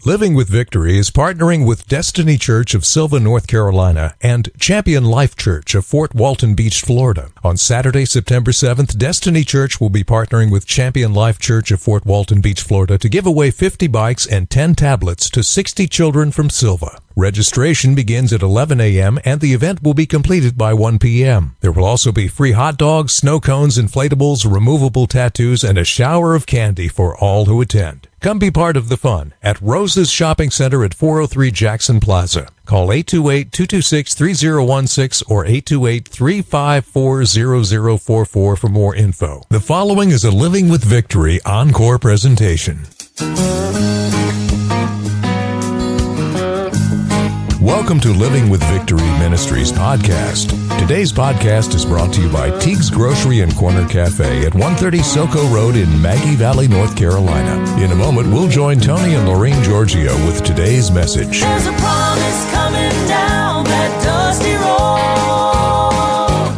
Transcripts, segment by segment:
Living with Victory is partnering with Destiny Church of Sylva, North Carolina, and Champion Life Church of Fort Walton Beach, Florida. On Saturday, September 7th, Destiny Church will be partnering with Champion Life Church of Fort Walton Beach, Florida, to give away 50 bikes and 10 tablets to 60 children from Sylva. Registration begins at 11 a.m. and the event will be completed by 1 p.m. There will also be free hot dogs, snow cones, inflatables, removable tattoos, and a shower of candy for all who attend. Come be part of the fun at Rose's Shopping Center at 403 Jackson Plaza. Call 828-226-3016 or 828-354-0044 for more info. The following is a Living with Victory encore presentation. Welcome to Living with Victory Ministries podcast. Today's podcast is brought to you by Teague's Grocery and Corner Cafe at 130 Soco Road in Maggie Valley, North Carolina. In a moment, we'll join Tony and Lorraine Giorgio with today's message. There's a promise coming down that dusty road,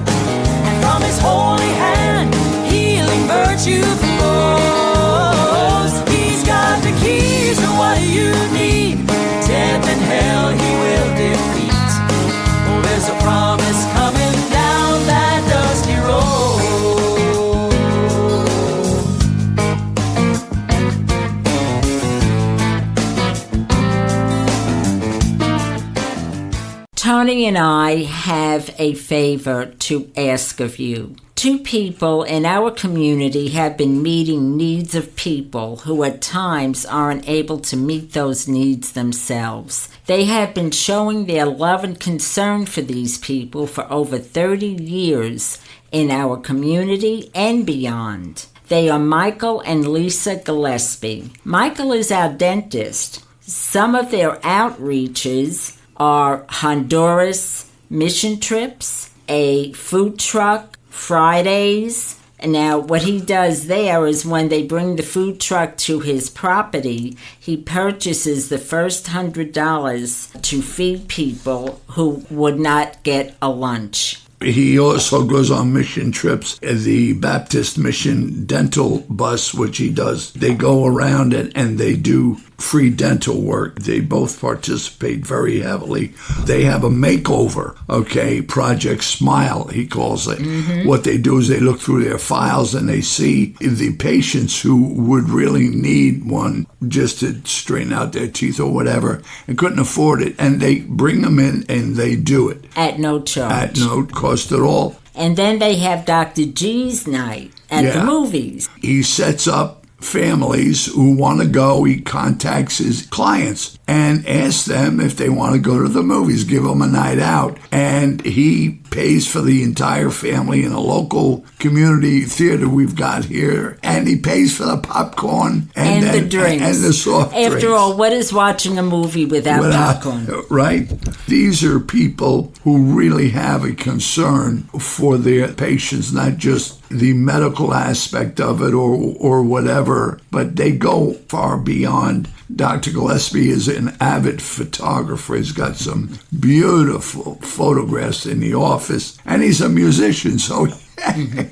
and from his holy hand, healing virtue flows. He's got the keys to what you need. Death and hell he will defeat. Oh, there's a promise coming down that dusty road. Tony and I have a favor to ask of you. 2 people in our community have been meeting needs of people who at times aren't able to meet those needs themselves. They have been showing their love and concern for these people for over 30 years in our community and beyond. They are Michael and Lisa Gillespie. Michael is our dentist. Some of their outreaches are Honduras mission trips, a food truck, Fridays. Now, what he does there is when they bring the food truck to his property, he purchases the first $100 to feed people who would not get a lunch. He also goes on mission trips. The Baptist Mission dental bus, which he does, they go around and they do free dental work. They both participate very heavily. They have a makeover, Project Smile, he calls it. Mm-hmm. What they do is they look through their files and they see the patients who would really need one just to straighten out their teeth or whatever and couldn't afford it. And they bring them in and they do it. At no charge. At no cost at all. And then they have Dr. G's night at the movies. He sets up families who want to go. He contacts his clients and asks them if they want to go to the movies, give them a night out. And he pays for the entire family in a local community theater we've got here. And he pays for the popcorn and the drinks. And the soft drinks. After all, what is watching a movie without popcorn? Right? These are people who really have a concern for their patients, not just the medical aspect of it or whatever, but they go far beyond. Dr. Gillespie is an avid photographer. He's got some beautiful photographs in the office, and he's a musician, so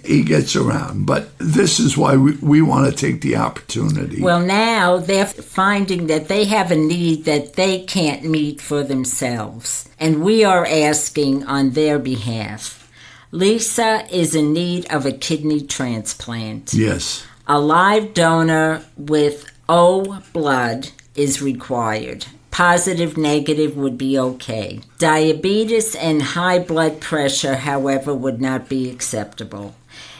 he gets around. But this is why we want to take the opportunity. Well, now they're finding that they have a need that they can't meet for themselves, and we are asking on their behalf. Lisa is in need of a kidney transplant. Yes. A live donor with O blood is required. Positive, negative would be okay. Diabetes and high blood pressure, however, would not be acceptable.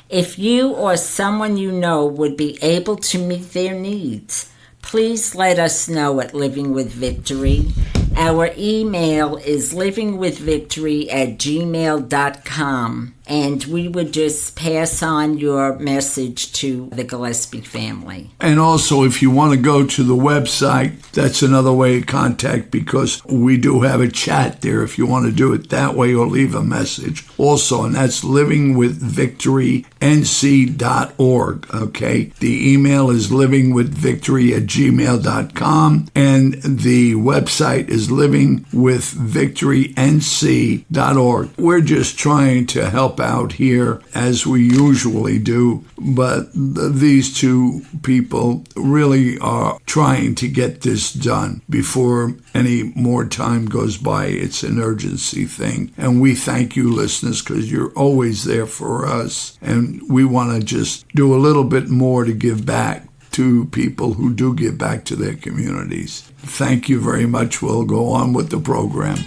If you or someone you know would be able to meet their needs, please let us know at Living with Victory. Our email is livingwithvictory@gmail.com, and we would just pass on your message to the Gillespie family. And also, if you want to go to the website, that's another way to contact, because we do have a chat there if you want to do it that way or leave a message also, and that's livingwithvictorync.org, The email is livingwithvictory@gmail.com, and the website is livingwithvictorync.org. We're just trying to help help out here as we usually do, but these two people really are trying to get this done before any more time goes by. It's an urgency thing. And we thank you, listeners, because you're always there for us. And we want to just do a little bit more to give back to people who do give back to their communities. Thank you very much. We'll go on with the program.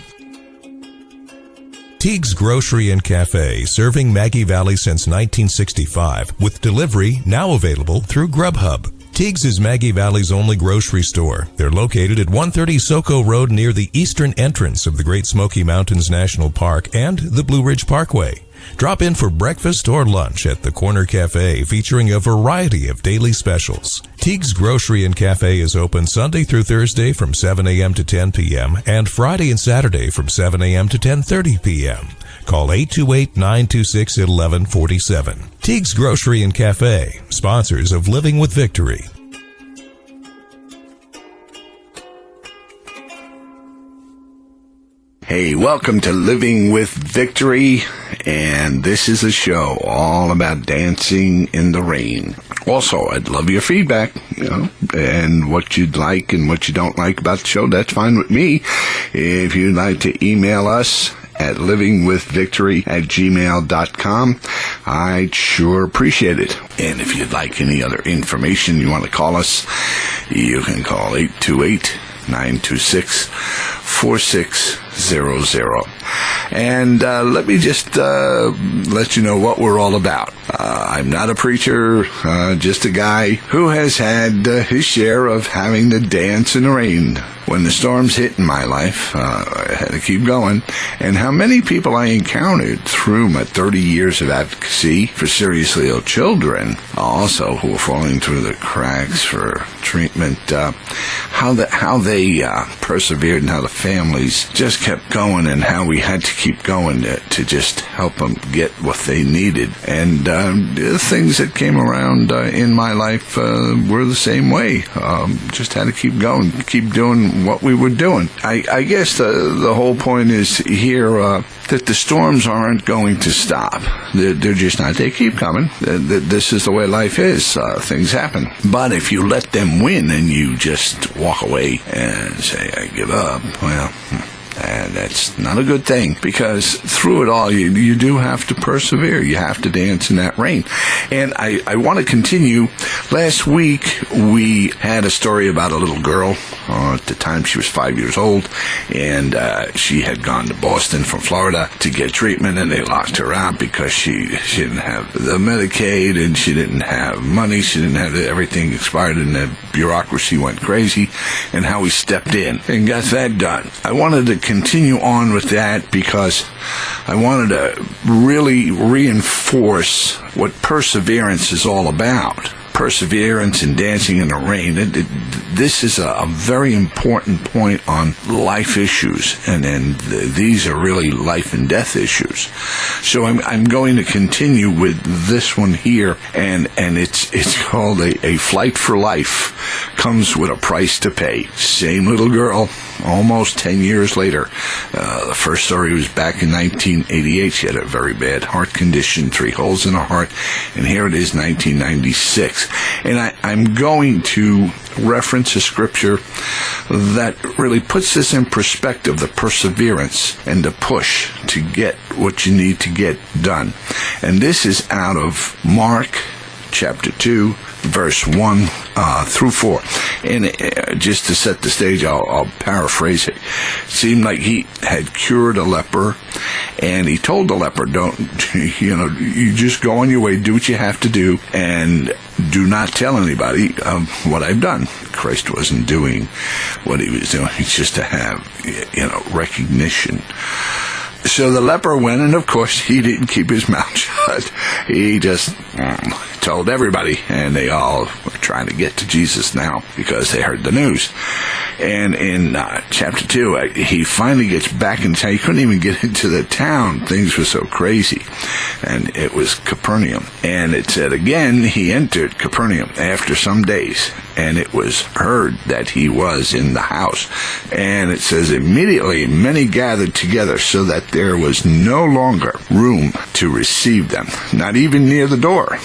Teague's Grocery and Cafe, serving Maggie Valley since 1965, with delivery now available through Grubhub. Teague's is Maggie Valley's only grocery store. They're located at 130 Soco Road near the eastern entrance of the Great Smoky Mountains National Park and the Blue Ridge Parkway. Drop in for breakfast or lunch at the Corner Cafe, featuring a variety of daily specials. Teague's Grocery and Cafe is open Sunday through Thursday from 7 a.m. to 10 p.m. and Friday and Saturday from 7 a.m. to 10:30 p.m. Call 828-926-1147. Teague's Grocery and Cafe, sponsors of Living with Victory. Hey, welcome to Living with Victory, and this is a show all about dancing in the rain. Also, I'd love your feedback, and what you'd like and what you don't like about the show. That's fine with me. If you'd like to email us at livingwithvictory@gmail.com, I'd sure appreciate it. And if you'd like any other information, you want to call us, you can call 828-926-4600. And let me just let you know what we're all about. I'm not a preacher, just a guy who has had his share of having to dance in the rain. When the storms hit in my life, I had to keep going. And how many people I encountered through my 30 years of advocacy for seriously ill children, also who were falling through the cracks for treatment, how they persevered and how the families just kept going, and how we had to keep going to just help them get what they needed. And the things that came around in my life were the same way. Just had to keep going, keep doing what we were doing. I guess the whole point is here that the storms aren't going to stop. They're just not. They keep coming. This is the way life is. Things happen. But if you let them win and you just walk away and say, I give up, well, and that's not a good thing, because through it all, you do have to persevere. You have to dance in that rain. And I want to continue. Last week, we had a story about a little girl. At the time, she was 5 years old, and she had gone to Boston from Florida to get treatment, and they locked her out because she didn't have the Medicaid, and she didn't have money. She didn't have everything expired, and the bureaucracy went crazy, and how we stepped in and got that done. I wanted to continue on with that because I wanted to really reinforce what perseverance is all about. Perseverance and dancing in the rain. This is a very important point on life issues, and these are really life and death issues. So I'm going to continue with this one here, and it's called a Flight for Life. Comes with a price to pay. Same little girl, almost 10 years later. The first story was back in 1988. She had a very bad heart condition, 3 holes in her heart, and here it is, 1996. And I'm going to reference a scripture that really puts this in perspective, the perseverance and the push to get what you need to get done. And this is out of Mark chapter 2, verse 1 through 4. And just to set the stage, I'll paraphrase it. It seemed like he had cured a leper, and he told the leper, you just go on your way, do what you have to do, and do not tell anybody what I've done. Christ wasn't doing what he was doing. It's just to have, recognition. So the leper went, and of course he didn't keep his mouth shut. He just told everybody, and they all were trying to get to Jesus now because they heard the news. And in chapter 2, he finally gets back in town. He couldn't even get into the town. Things were so crazy. And it was Capernaum. And it said, again, he entered Capernaum after some days. And it was heard that he was in the house. And it says, immediately many gathered together so that there was no longer room to receive them, not even near the door.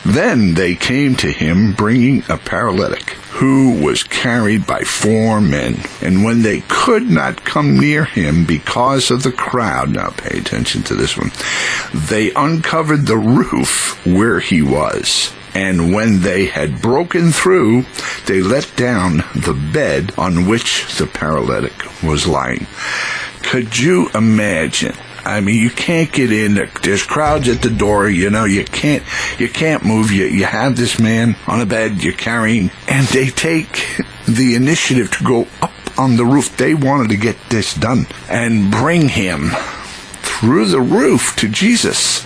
Then they came to him bringing a paralytic who was carried by 4 men. And when they could not come near him because of the crowd, now pay attention to this one, they uncovered the roof where he was. And when they had broken through, they let down the bed on which the paralytic was lying. Could you imagine? I mean, you can't get in. There's crowds at the door. You can't move. You have this man on a bed you're carrying, and they take the initiative to go up on the roof. They wanted to get this done and bring him through the roof to Jesus.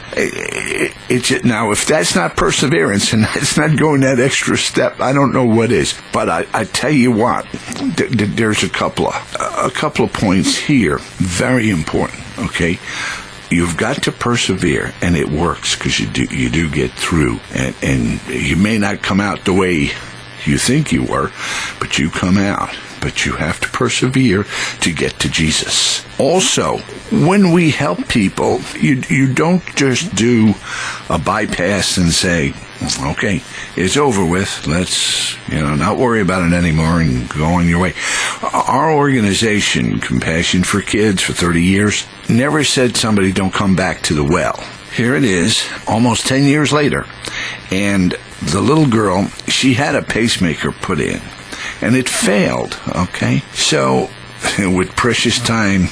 Now, if that's not perseverance and it's not going that extra step, I don't know what is. But I tell you what, there's a couple of points here, very important. Okay, you've got to persevere, and it works because you do get through, and you may not come out the way you think you were, but you come out. But you have to persevere to get to Jesus. Also, when we help people, you don't just do a bypass and say, okay, it's over with. Let's, not worry about it anymore and go on your way. Our organization, Compassion for Kids, for 30 years, never said somebody don't come back to the well. Here it is, almost 10 years later, and the little girl, she had a pacemaker put in. And it failed, okay? So, with precious time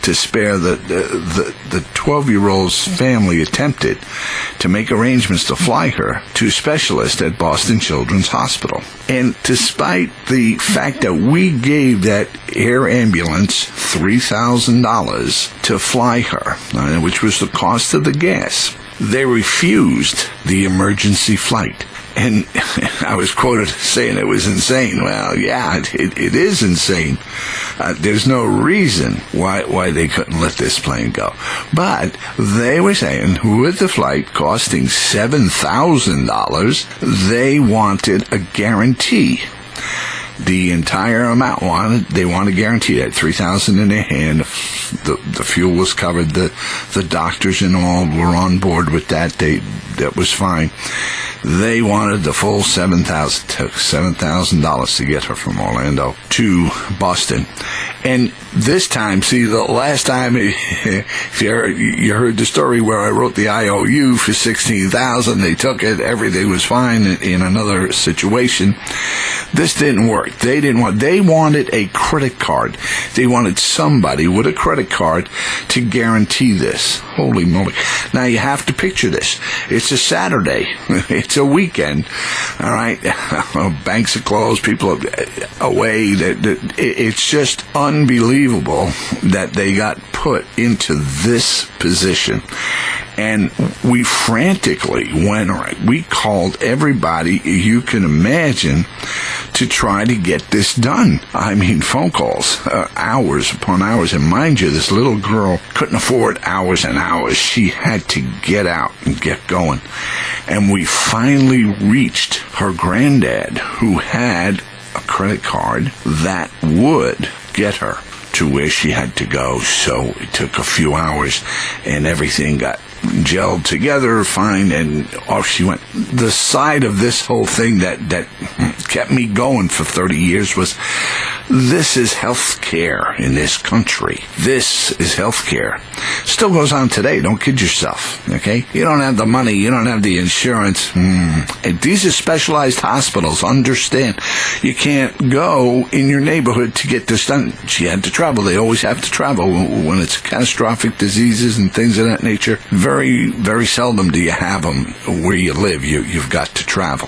to spare, the 12-year-old's family attempted to make arrangements to fly her to a specialist at Boston Children's Hospital. And despite the fact that we gave that air ambulance $3,000 to fly her, which was the cost of the gas, they refused the emergency flight. And I was quoted saying it was insane. Well, yeah, it is insane. There's no reason why they couldn't let this plane go. But they were saying, with the flight costing $7,000, they wanted a guarantee. The entire amount they want to guarantee that $3,000 in their hand. The fuel was covered. The doctors and all were on board with that. That was fine. They wanted the full $7,000 to get her from Orlando to Boston. And this time, see, the last time, if you heard the story where I wrote the IOU for $16,000, they took it, everything was fine in another situation. This didn't work. They wanted a credit card. They wanted somebody with a credit card to guarantee this. Holy moly. Now you have to picture this. It's a Saturday. It's a weekend. All right. Banks are closed. People are away. It's just unbelievable that they got put into this position. And we frantically went, we called everybody you can imagine to try to get this done. I mean, phone calls, hours upon hours. And mind you, this little girl couldn't afford hours and hours. She had to get out and get going. And we finally reached her granddad, who had a credit card that would get her to where she had to go. So it took a few hours, and everything got gelled together fine, and off she went. The side of this whole thing that kept me going for 30 years was, this is health care in this country. This is health care. Still goes on today. Don't kid yourself, okay? You don't have the money. You don't have the insurance. And these are specialized hospitals. Understand, you can't go in your neighborhood to get this done. She had to travel. They always have to travel when it's catastrophic diseases and things of that nature. Very, very seldom do you have them where you live. You've got to travel.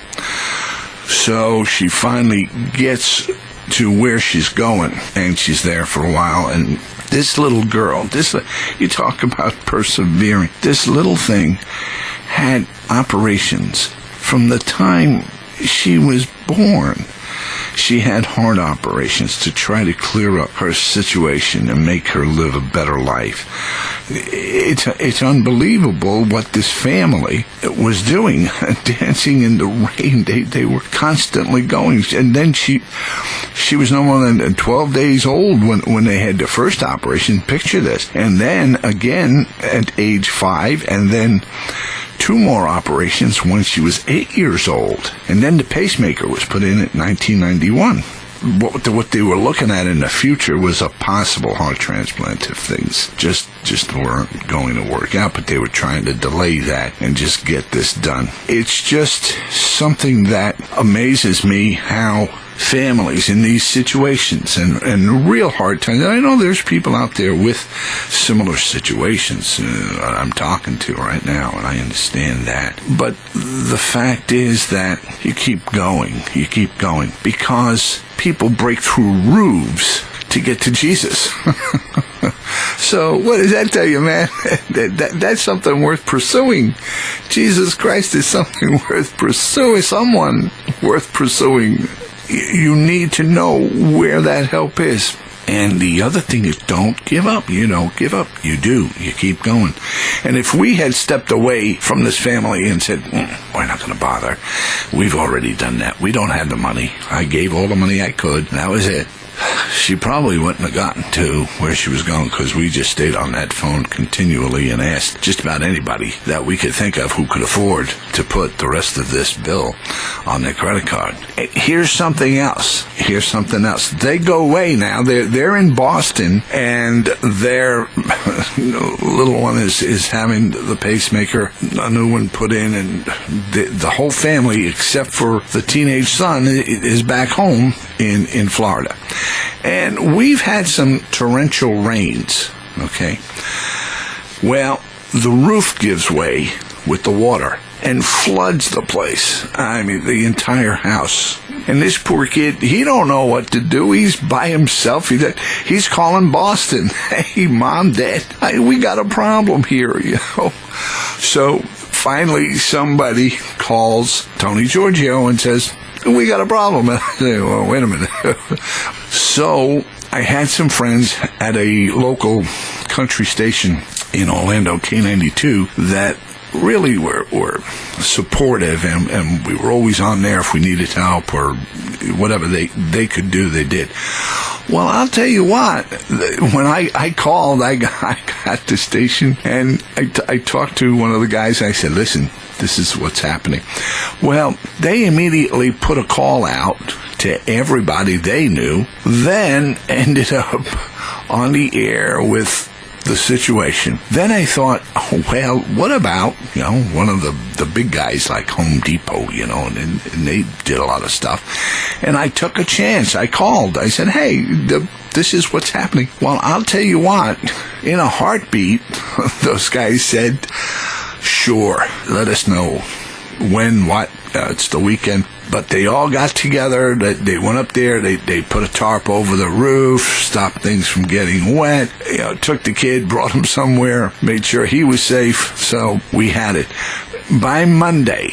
So she finally gets to where she's going, and she's there for a while. And this little girl, you talk about persevering. This little thing had operations from the time she was born. She had heart operations to try to clear up her situation and make her live a better life. It's unbelievable what this family was doing, dancing in the rain. They were constantly going. And then she was no more than 12 days old when they had the first operation. Picture this. And then again at age 5, and then 2 more operations when she was 8 years old. And then the pacemaker was put in at 1991. What they were looking at in the future was a possible heart transplant if things just weren't going to work out, but they were trying to delay that and just get this done. It's just something that amazes me, how families in these situations and real hard times. I know there's people out there with similar situations I'm talking to right now, and I understand that. But the fact is that you keep going, because people break through roofs to get to Jesus. So what does that tell you, man? That's something worth pursuing. Jesus Christ is something worth pursuing, someone worth pursuing. You need to know where that help is. And the other thing is, don't give up. You don't give up. You do. You keep going. And if we had stepped away from this family and said, we're not going to bother, we've already done that. We don't have the money. I gave all the money I could. That was it. She probably wouldn't have gotten to where she was going, because we just stayed on that phone continually and asked just about anybody that we could think of who could afford to put the rest of this bill on their credit card. Here's something else. They go away now. They're in Boston, and their little one is having the pacemaker, a new one put in, and the whole family, except for the teenage son, is back home in Florida. And we've had some torrential rains, okay? Well, the roof gives way with the water and floods the place. I mean, the entire house. And this poor kid, he don't know what to do. He's by himself. He's calling Boston. Hey, Mom, Dad, we got a problem here, you know. So finally somebody calls Tony Giorgio and says, we got a problem. And I say, well, wait a minute. So I had some friends at a local country station in Orlando, K92, that really were supportive, and we were always on there if we needed help or whatever they could do, they did. Well, I'll tell you what, when I called, I got the station, and I talked to one of the guys. I said, listen, this is what's happening. Well, they immediately put a call out to everybody they knew, then ended up on the air with the situation. Then I thought, well, what about, one of the big guys like Home Depot, and they did a lot of stuff. And I took a chance. I called. I said, hey, this is what's happening. Well, I'll tell you what, in a heartbeat, those guys said, sure, let us know when, what, it's the weekend. But they all got together, they went up there, they put a tarp over the roof, stopped things from getting wet, took the kid, brought him somewhere, made sure he was safe, so we had it. By Monday,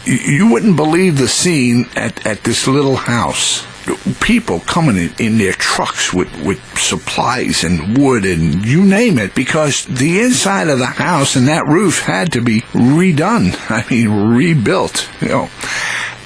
you wouldn't believe the scene at this little house. People coming in their trucks with supplies and wood and you name it, because the inside of the house and that roof had to be redone. I mean, rebuilt,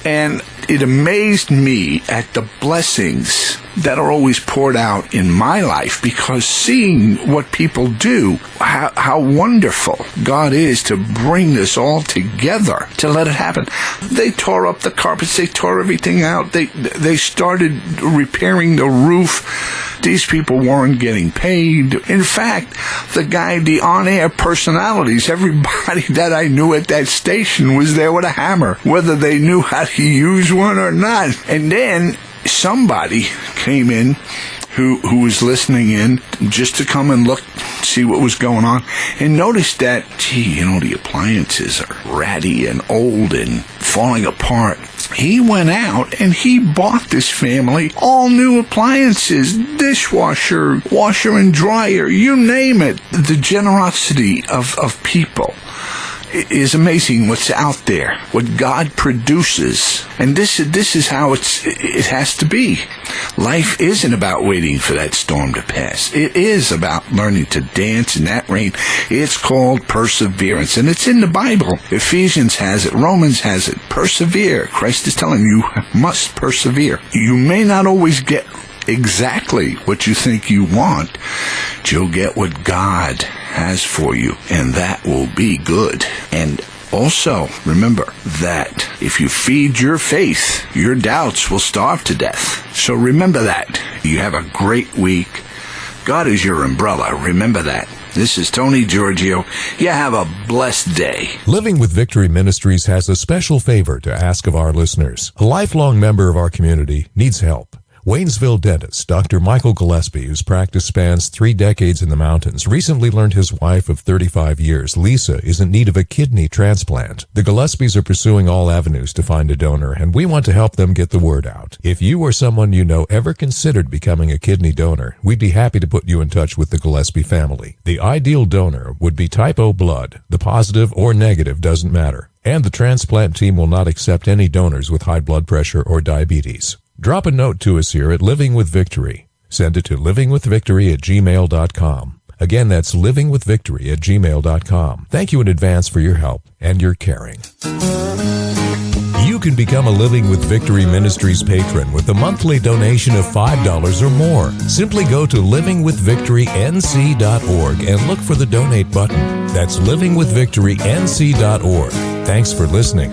And it amazed me at the blessings that are always poured out in my life, because seeing what people do, how wonderful God is to bring this all together, to let it happen. They tore up the carpets, they tore everything out, they started repairing the roof. These people weren't getting paid. In fact, the on-air personalities, everybody that I knew at that station was there with a hammer, whether they knew how to use one or not. And then somebody came in who was listening in just to come and look, see what was going on, and noticed that, the appliances are ratty and old and falling apart. He went out and he bought this family all new appliances, dishwasher, washer and dryer, you name it. The generosity of people It is amazing what's out there, what God produces. And this is how it has to be. Life isn't about waiting for that storm to pass. It is about learning to dance in that rain. It's called perseverance, and it's in the Bible. Ephesians has it. Romans has it. Persevere. Christ is telling you must persevere. You may not always get exactly what you think you want, but you'll get what God has for you, and that will be good. And also, remember that if you feed your faith, your doubts will starve to death. So remember that. You have a great week. God is your umbrella. Remember that. This is Tony Giorgio. You have a blessed day. Living with Victory Ministries has a special favor to ask of our listeners. A lifelong member of our community needs help. Waynesville dentist Dr. Michael Gillespie, whose practice spans 3 decades in the mountains, recently learned his wife of 35 years, Lisa, is in need of a kidney transplant. The Gillespies are pursuing all avenues to find a donor, and we want to help them get the word out. If you or someone you know ever considered becoming a kidney donor, we'd be happy to put you in touch with the Gillespie family. The ideal donor would be type O blood. The positive or negative doesn't matter. And the transplant team will not accept any donors with high blood pressure or diabetes. Drop a note to us here at Living with Victory. Send it to livingwithvictory@gmail.com. Again, that's livingwithvictory@gmail.com. Thank you in advance for your help and your caring. You can become a Living with Victory Ministries patron with a monthly donation of $5 or more. Simply go to livingwithvictorync.org and look for the donate button. That's livingwithvictorync.org. Thanks for listening.